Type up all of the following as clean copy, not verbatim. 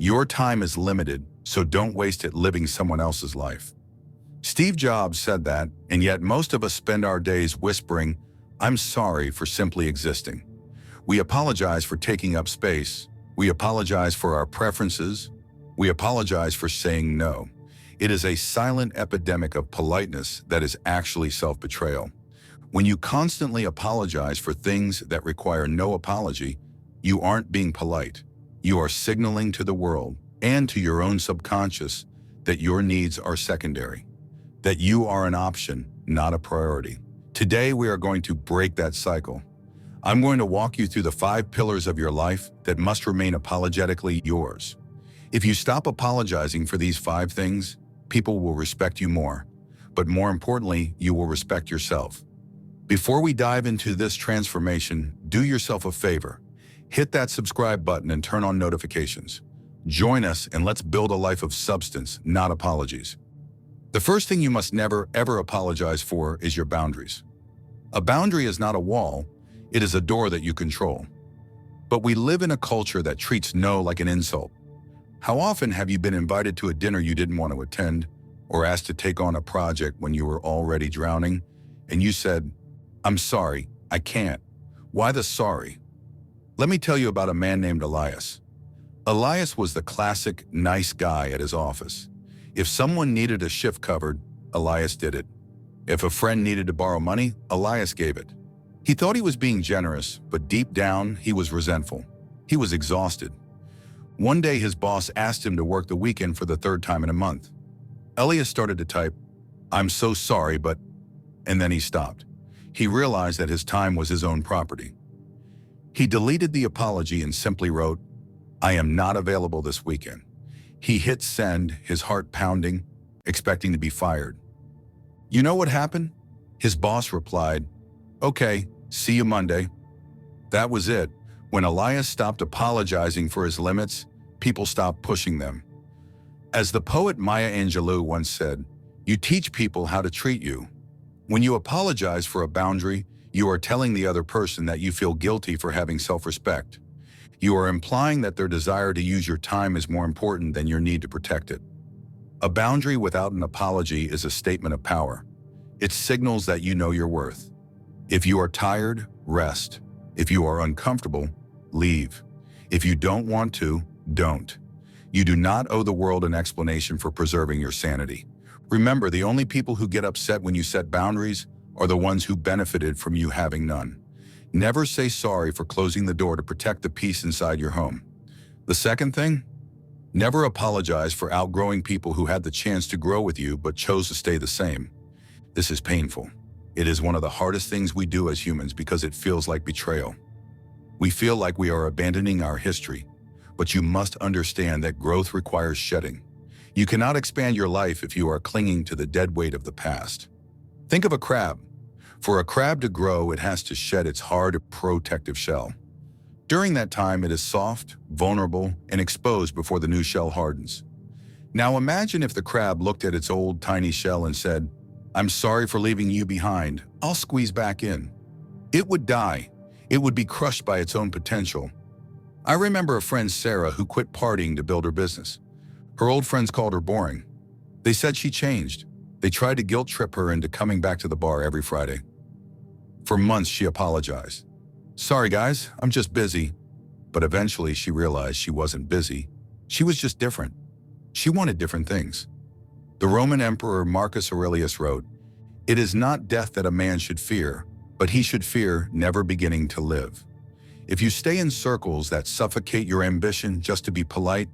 Your time is limited, so don't waste it living someone else's life. Steve Jobs said that, and yet most of us spend our days whispering, "I'm sorry," for simply existing. We apologize for taking up space. We apologize for our preferences. We apologize for saying no. It is a silent epidemic of politeness that is actually self-betrayal. When you constantly apologize for things that require no apology, you aren't being polite. You are signaling to the world and to your own subconscious that your needs are secondary, that you are an option, not a priority. Today, we are going to break that cycle. I'm going to walk you through the 5 pillars of your life that must remain apologetically yours. If you stop apologizing for these 5 things, people will respect you more. But more importantly, you will respect yourself. Before we dive into this transformation, do yourself a favor. Hit that subscribe button and turn on notifications. Join us and let's build a life of substance, not apologies. The first thing you must never, ever apologize for is your boundaries. A boundary is not a wall, it is a door that you control. But we live in a culture that treats no like an insult. How often have you been invited to a dinner you didn't want to attend, or asked to take on a project when you were already drowning, and you said, "I'm sorry, I can't." Why the sorry? Let me tell you about a man named Elias. Elias was the classic nice guy at his office. If someone needed a shift covered, Elias did it. If a friend needed to borrow money, Elias gave it. He thought he was being generous, but deep down, he was resentful. He was exhausted. One day, his boss asked him to work the weekend for the 3rd time in a month. Elias started to type, "I'm so sorry, but..." and then he stopped. He realized that his time was his own property. He deleted the apology and simply wrote, "I am not available this weekend." He hit send, his heart pounding, expecting to be fired. You know what happened? His boss replied, "Okay, see you Monday." That was it. When Elias stopped apologizing for his limits, people stopped pushing them. As the poet Maya Angelou once said, "You teach people how to treat you." When you apologize for a boundary, you are telling the other person that you feel guilty for having self-respect. You are implying that their desire to use your time is more important than your need to protect it. A boundary without an apology is a statement of power. It signals that you know your worth. If you are tired, rest. If you are uncomfortable, leave. If you don't want to, don't. You do not owe the world an explanation for preserving your sanity. Remember, the only people who get upset when you set boundaries are the ones who benefited from you having none. Never say sorry for closing the door to protect the peace inside your home. The second thing, never apologize for outgrowing people who had the chance to grow with you but chose to stay the same. This is painful. It is one of the hardest things we do as humans because it feels like betrayal. We feel like we are abandoning our history, but you must understand that growth requires shedding. You cannot expand your life if you are clinging to the dead weight of the past. Think of a crab. For a crab to grow, it has to shed its hard, protective shell. During that time, it is soft, vulnerable, and exposed before the new shell hardens. Now imagine if the crab looked at its old, tiny shell and said, "I'm sorry for leaving you behind. I'll squeeze back in." It would die. It would be crushed by its own potential. I remember a friend, Sarah, who quit partying to build her business. Her old friends called her boring. They said she changed. They tried to guilt trip her into coming back to the bar every Friday. For months, she apologized. "Sorry, guys, I'm just busy." But eventually, she realized she wasn't busy. She was just different. She wanted different things. The Roman Emperor Marcus Aurelius wrote, "It is not death that a man should fear, but he should fear never beginning to live." If you stay in circles that suffocate your ambition just to be polite,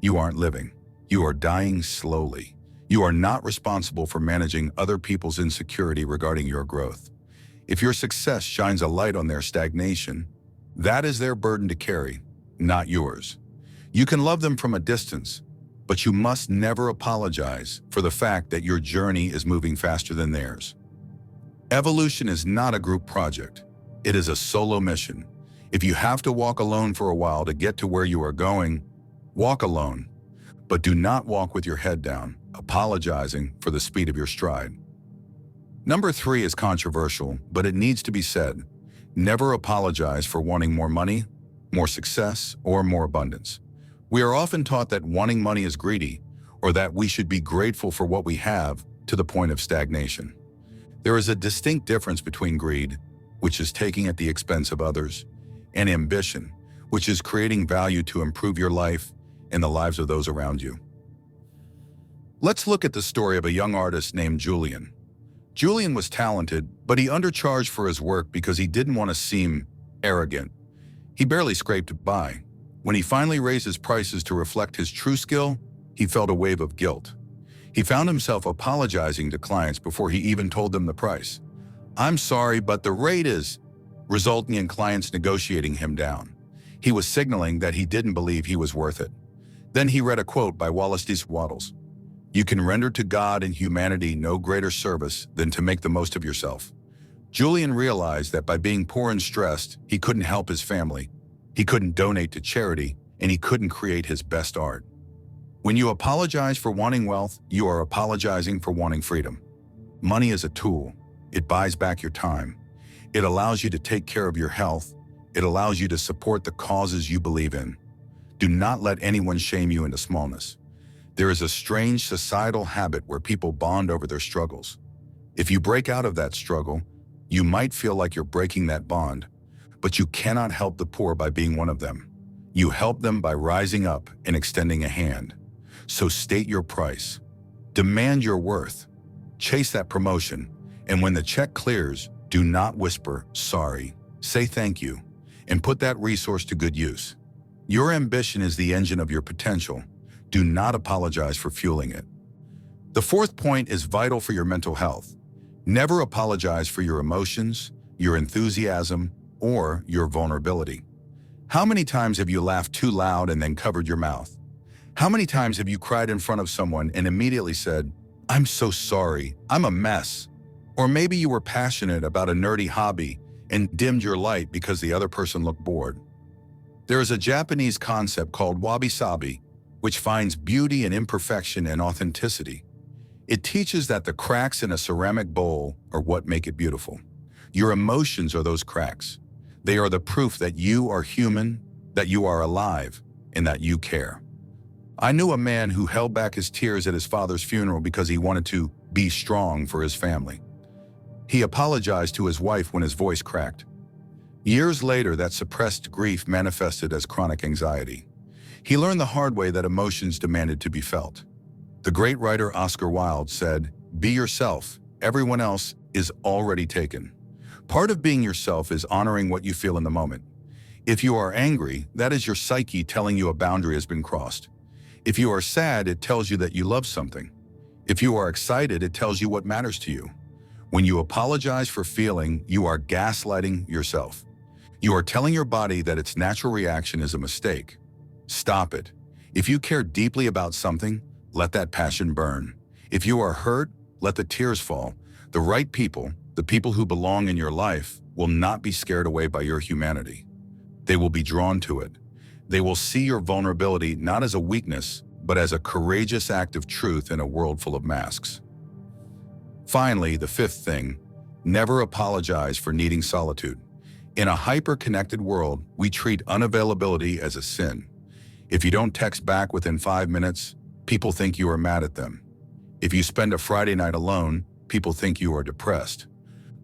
you aren't living. You are dying slowly. You are not responsible for managing other people's insecurity regarding your growth. If your success shines a light on their stagnation, that is their burden to carry, not yours. You can love them from a distance, but you must never apologize for the fact that your journey is moving faster than theirs. Evolution is not a group project. It is a solo mission. If you have to walk alone for a while to get to where you are going, walk alone. But do not walk with your head down, apologizing for the speed of your stride. Number 3 is controversial, but it needs to be said. Never apologize for wanting more money, more success, or more abundance. We are often taught that wanting money is greedy, or that we should be grateful for what we have, to the point of stagnation. There is a distinct difference between greed, which is taking at the expense of others, and ambition, which is creating value to improve your life and the lives of those around you. Let's look at the story of a young artist named Julian. Julian was talented, but he undercharged for his work because he didn't want to seem arrogant. He barely scraped by. When he finally raised his prices to reflect his true skill, he felt a wave of guilt. He found himself apologizing to clients before he even told them the price. "I'm sorry, but the rate is," resulting in clients negotiating him down. He was signaling that he didn't believe he was worth it. Then he read a quote by Wallace D. Wattles. "You can render to God and humanity no greater service than to make the most of yourself." Julian realized that by being poor and stressed, he couldn't help his family, he couldn't donate to charity, and he couldn't create his best art. When you apologize for wanting wealth, you are apologizing for wanting freedom. Money is a tool. It buys back your time. It allows you to take care of your health. It allows you to support the causes you believe in. Do not let anyone shame you into smallness. There is a strange societal habit where people bond over their struggles. If you break out of that struggle, you might feel like you're breaking that bond, but you cannot help the poor by being one of them. You help them by rising up and extending a hand. So state your price. Demand your worth. Chase that promotion. And when the check clears, do not whisper, "Sorry." Say thank you, and put that resource to good use. Your ambition is the engine of your potential. Do not apologize for fueling it. The fourth point is vital for your mental health. Never apologize for your emotions, your enthusiasm, or your vulnerability. How many times have you laughed too loud and then covered your mouth? How many times have you cried in front of someone and immediately said, "I'm so sorry, I'm a mess"? Or maybe you were passionate about a nerdy hobby and dimmed your light because the other person looked bored. There is a Japanese concept called wabi-sabi, which finds beauty in imperfection and authenticity. It teaches that the cracks in a ceramic bowl are what make it beautiful. Your emotions are those cracks. They are the proof that you are human, that you are alive, and that you care. I knew a man who held back his tears at his father's funeral because he wanted to be strong for his family. He apologized to his wife when his voice cracked. Years later, that suppressed grief manifested as chronic anxiety. He learned the hard way that emotions demanded to be felt. The great writer Oscar Wilde said, "Be yourself. Everyone else is already taken." Part of being yourself is honoring what you feel in the moment. If you are angry, that is your psyche telling you a boundary has been crossed. If you are sad, it tells you that you love something. If you are excited, it tells you what matters to you. When you apologize for feeling, you are gaslighting yourself. You are telling your body that its natural reaction is a mistake. Stop it. If you care deeply about something, let that passion burn. If you are hurt, let the tears fall. The right people, the people who belong in your life, will not be scared away by your humanity. They will be drawn to it. They will see your vulnerability not as a weakness, but as a courageous act of truth in a world full of masks. Finally, the fifth thing, never apologize for needing solitude. In a hyper-connected world, we treat unavailability as a sin. If you don't text back within 5 minutes, people think you are mad at them. If you spend a Friday night alone, people think you are depressed.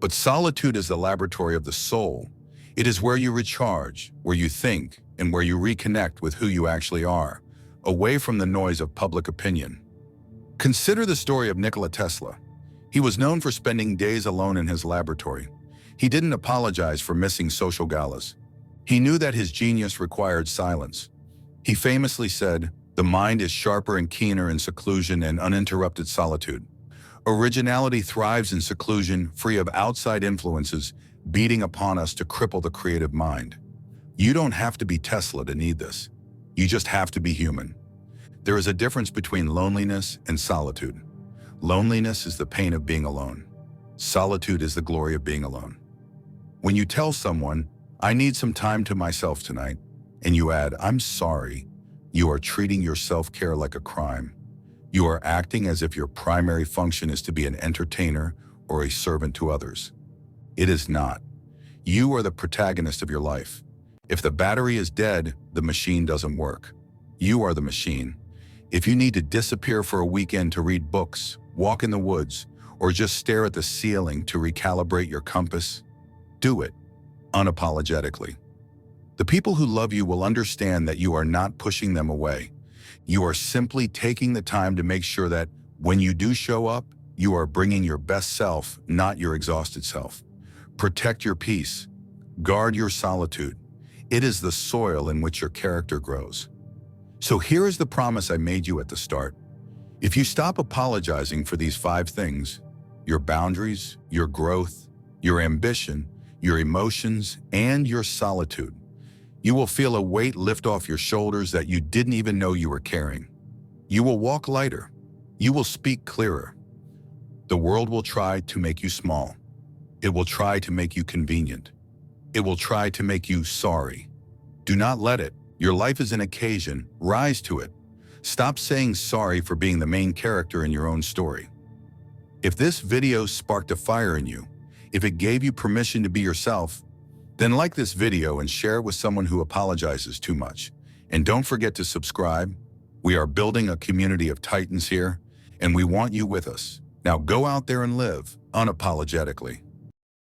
But solitude is the laboratory of the soul. It is where you recharge, where you think, and where you reconnect with who you actually are, away from the noise of public opinion. Consider the story of Nikola Tesla. He was known for spending days alone in his laboratory. He didn't apologize for missing social galas. He knew that his genius required silence. He famously said, "The mind is sharper and keener in seclusion and uninterrupted solitude." Originality thrives in seclusion, free of outside influences beating upon us to cripple the creative mind. You don't have to be Tesla to need this. You just have to be human. There is a difference between loneliness and solitude. Loneliness is the pain of being alone. Solitude is the glory of being alone. When you tell someone, "I need some time to myself tonight," and you add, "I'm sorry," you are treating your self-care like a crime. You are acting as if your primary function is to be an entertainer or a servant to others. It is not. You are the protagonist of your life. If the battery is dead, the machine doesn't work. You are the machine. If you need to disappear for a weekend to read books, walk in the woods, or just stare at the ceiling to recalibrate your compass, do it, unapologetically. The people who love you will understand that you are not pushing them away. You are simply taking the time to make sure that when you do show up, you are bringing your best self, not your exhausted self. Protect your peace. Guard your solitude. It is the soil in which your character grows. So here is the promise I made you at the start. If you stop apologizing for these 5 things, your boundaries, your growth, your ambition, your emotions, and your solitude, you will feel a weight lift off your shoulders that you didn't even know you were carrying. You will walk lighter. You will speak clearer. The world will try to make you small. It will try to make you convenient. It will try to make you sorry. Do not let it. Your life is an occasion. Rise to it. Stop saying sorry for being the main character in your own story. If this video sparked a fire in you, if it gave you permission to be yourself, then like this video and share it with someone who apologizes too much. And don't forget to subscribe. We are building a community of titans here, and we want you with us. Now go out there and live unapologetically.